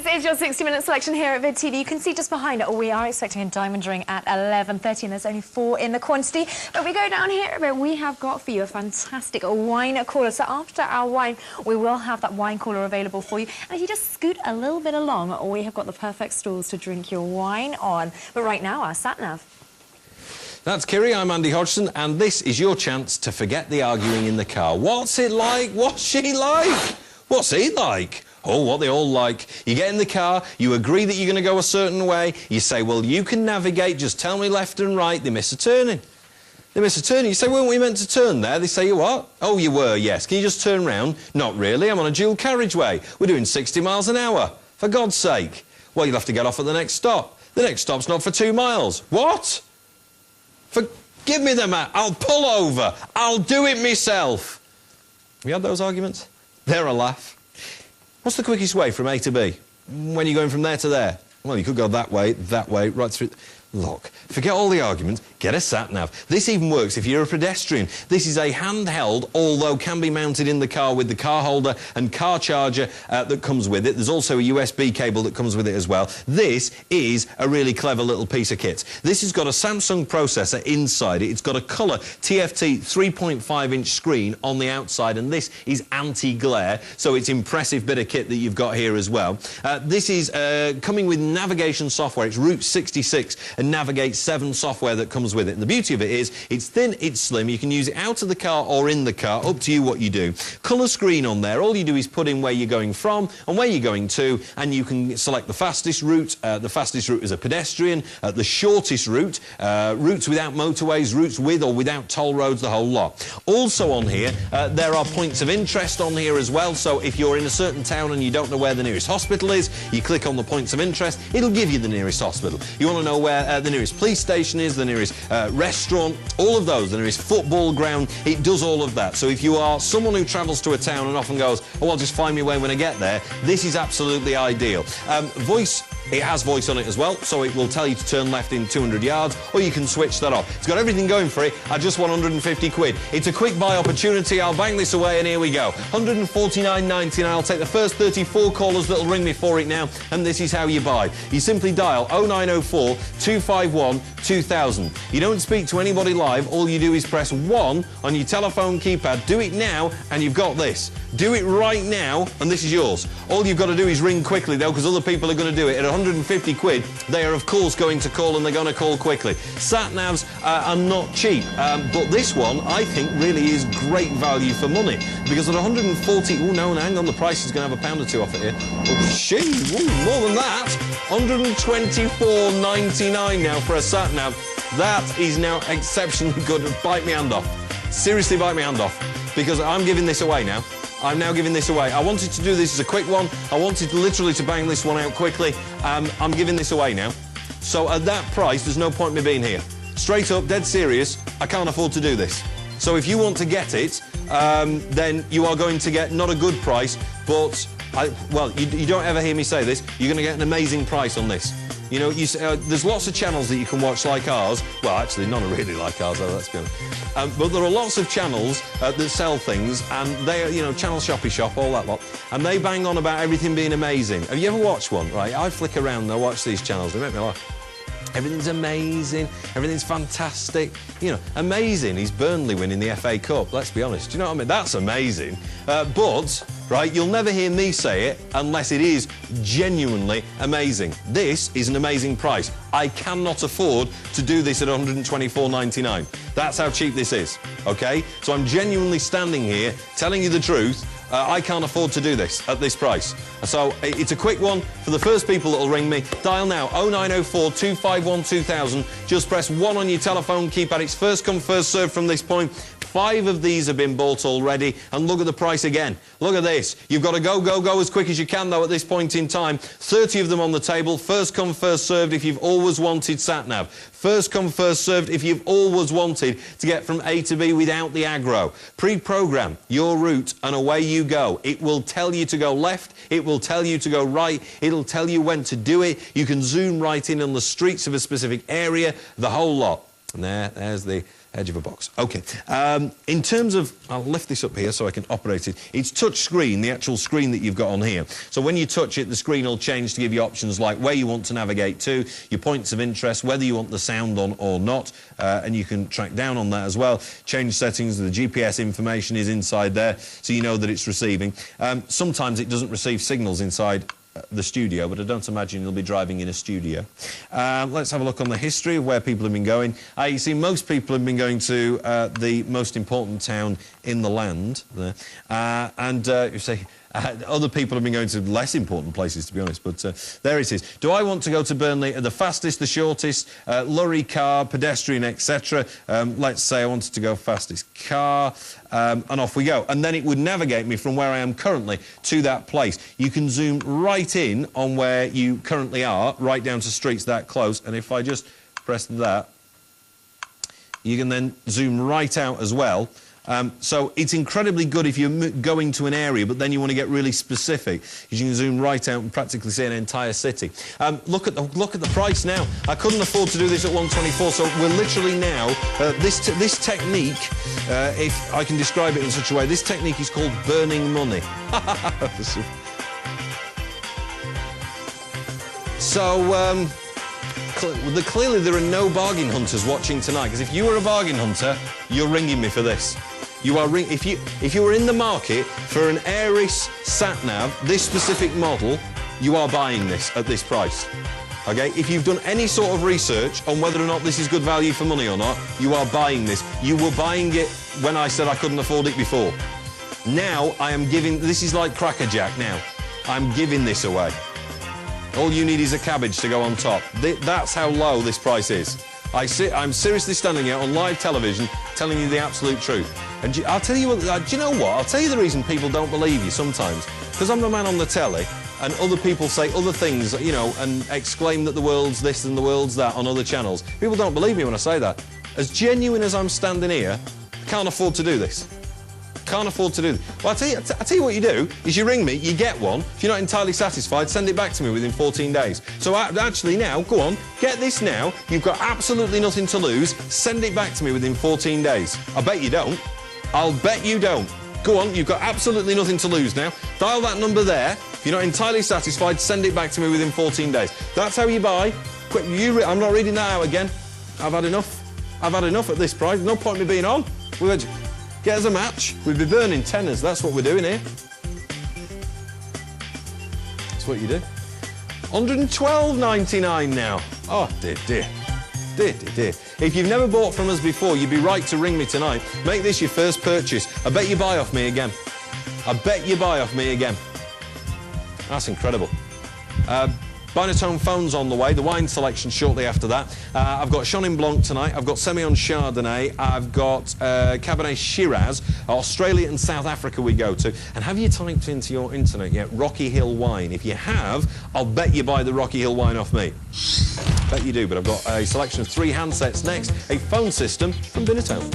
This is your 60-minute selection here at Vid TV. You can see just behind it, we are expecting a diamond ring at 11:30, and there's only 4 in the quantity. But we go down here a bit, we have got for you a fantastic wine cooler. So after our wine, we will have that wine cooler available for you. And if you just scoot a little bit along, we have got the perfect stools to drink your wine on. But right now, our SatNav. That's Kiri, I'm Andy Hodgson, and this is your chance to forget the arguing in the car. What's it like? What's she like? What's he like? Oh, what they all like. You get in the car, you agree that you're going to go a certain way, you say, well, you can navigate, just tell me left and right. They miss a turning. They miss a turning. You say, weren't we meant to turn there? They say, you what? Oh, you were, yes. Can you just turn round? Not really, I'm on a dual carriageway. We're doing 60 miles an hour. For God's sake. Well, you'll have to get off at the next stop. The next stop's not for 2 miles. What? Give me the map. I'll pull over. I'll do it myself. Have you had those arguments? They're a laugh. What's the quickest way from A to B? When you're going from there to there? Well, you could go that way, right through... Look, forget all the arguments, get a SatNav. This even works if you're a pedestrian. This is a handheld, although can be mounted in the car with the car holder and car charger that comes with it. There's also a USB cable that comes with it as well. This is a really clever little piece of kit. This has got a Samsung processor inside it. It's got a colour TFT 3.5-inch screen on the outside, and this is anti-glare, so it's impressive bit of kit that you've got here as well. This is coming with navigation software. It's Route 66 and Navigate 7 software that comes with it. And the beauty of it is, it's thin, it's slim, you can use it out of the car or in the car, up to you what you do. Colour screen on there, all you do is put in where you're going from and where you're going to, and you can select the fastest route. The fastest route is a pedestrian, the shortest route, routes without motorways, routes with or without toll roads, the whole lot. Also on here, there are points of interest on here as well, so if you're in a certain town and you don't know where the nearest hospital is, you click on the points of interest, it'll give you the nearest hospital. You want to know where the nearest police station is, the nearest restaurant, all of those, the nearest football ground, it does all of that. So if you are someone who travels to a town and often goes, oh, I'll just find my way when I get there, this is absolutely ideal. Voice, it has voice on it as well, so it will tell you to turn left in 200 yards, or you can switch that off. It's got everything going for it at just 150 quid. It's a quick buy opportunity. I'll bang this away, and here we go. 149.99. I'll take the first 34 callers that'll ring me for it now, and this is how you buy. You simply dial 0904 251 2000. You don't speak to anybody live. All you do is press 1 on your telephone keypad. Do it now, and you've got this. Do it right now, and this is yours. All you've got to do is ring quickly, though, because other people are going to do it. At 150 quid, they are, of course, going to call, and they're going to call quickly. SatNavs are not cheap, but this one, I think, really is great value for money, because at 140... Oh, no, hang on, the price is going to have £1 or 2 off it here. Oh, shit, more than that. 124.99 now for a SatNav. That is now exceptionally good. Bite me hand off. Seriously, bite me hand off, because I'm giving this away now. I'm now giving this away. I wanted to do this as a quick one. I wanted literally to bang this one out quickly. I'm giving this away now. So at that price, there's no point in me being here. Straight up, dead serious, I can't afford to do this. So if you want to get it, then you are going to get not a good price, but, you don't ever hear me say this, you're going to get an amazing price on this. You know, there's lots of channels that you can watch like ours. Well, actually, none are really like ours, though, let's be honest. But there are lots of channels that sell things, and they are, you know, Channel Shoppy Shop, all that lot, and they bang on about everything being amazing. Have you ever watched one? Right, I flick around and I watch these channels, they make me laugh. Everything's amazing, everything's fantastic. You know, amazing is Burnley winning the FA Cup, let's be honest. Do you know what I mean? That's amazing. But, right, you'll never hear me say it unless it is genuinely amazing. This is an amazing price. I cannot afford to do this at 124.99. That's how cheap this is, OK? So I'm genuinely standing here telling you the truth. I can't afford to do this at this price. So it's a quick one for the first people that will ring me. Dial now 0904 251 2000. Just press 1 on your telephone keypad. It's first come, first served from this point. 5 of these have been bought already, and look at the price again. Look at this. You've got to go as quick as you can, though, at this point in time. 30 of them on the table. First come, first served if you've always wanted SatNav. First come, first served if you've always wanted to get from A to B without the aggro. Pre-program your route, and away you go. It will tell you to go left. It will tell you to go right. It'll tell you when to do it. You can zoom right in on the streets of a specific area, the whole lot. And there's the Edge of a box. OK. In terms of... I'll lift this up here so I can operate it. It's touch screen, the actual screen that you've got on here. So when you touch it, the screen will change to give you options like where you want to navigate to, your points of interest, whether you want the sound on or not, and you can track down on that as well. Change settings, the GPS information is inside there, so you know that it's receiving. Sometimes it doesn't receive signals inside the studio, but I don't imagine you'll be driving in a studio. Let's have a look on the history of where people have been going. You see, most people have been going to the most important town in the land there. You say... other people have been going to less important places, to be honest, but there it is. Do I want to go to Burnley? The fastest, the shortest, lorry, car, pedestrian, etc. Let's say I wanted to go fastest car, and off we go. And then it would navigate me from where I am currently to that place. You can zoom right in on where you currently are, right down to streets that close, and if I just press that, you can then zoom right out as well. So it's incredibly good if you're going to an area, but then you want to get really specific, because you can zoom right out and practically see an entire city. Look at the price now. I couldn't afford to do this at 124, so we're literally now this technique. If I can describe it in such a way, this technique is called burning money. So. Clearly there are no bargain hunters watching tonight, because if you were a bargain hunter, you're ringing me for this. You are if you were in the market for an Airis SatNav, this specific model, you are buying this at this price. Okay? If you've done any sort of research on whether or not this is good value for money or not, you are buying this. You were buying it when I said I couldn't afford it before. Now I am giving... This is like Crackerjack now. I'm giving this away. All you need is a cabbage to go on top. That's how low this price is. I'm seriously standing here on live television telling you the absolute truth. And I'll tell you what, do you know what? I'll tell you the reason people don't believe you sometimes. Because I'm the man on the telly, and other people say other things, you know, and exclaim that the world's this and the world's that on other channels. People don't believe me when I say that. As genuine as I'm standing here, I can't afford to do this. Can't afford to do this. Well, I'll tell you what you do, is you ring me, you get one. If you're not entirely satisfied, send it back to me within 14 days. So actually now, go on, get this now. You've got absolutely nothing to lose. Send it back to me within 14 days. I bet you don't. I'll bet you don't. Go on, you've got absolutely nothing to lose now. Dial that number there. If you're not entirely satisfied, send it back to me within 14 days. That's how you buy. Quick, I'm not reading that out again. I've had enough. I've had enough at this price. No point in me being on. Get us a match. We'd be burning tenors. That's what we're doing here. That's what you do. £112.99 now. Oh, dear, dear. Dear, dear, dear. If you've never bought from us before, you'd be right to ring me tonight. Make this your first purchase. I bet you buy off me again. I bet you buy off me again. That's incredible. Binatone phones on the way, the wine selection shortly after that. I've got Chenin Blanc tonight, I've got Semillon Chardonnay, I've got Cabernet Shiraz, Australia and South Africa we go to. And have you typed into your internet yet Rocky Hill wine? If you have, I'll bet you buy the Rocky Hill wine off me. Bet you do, but I've got a selection of 3 handsets next, a phone system from Binatone.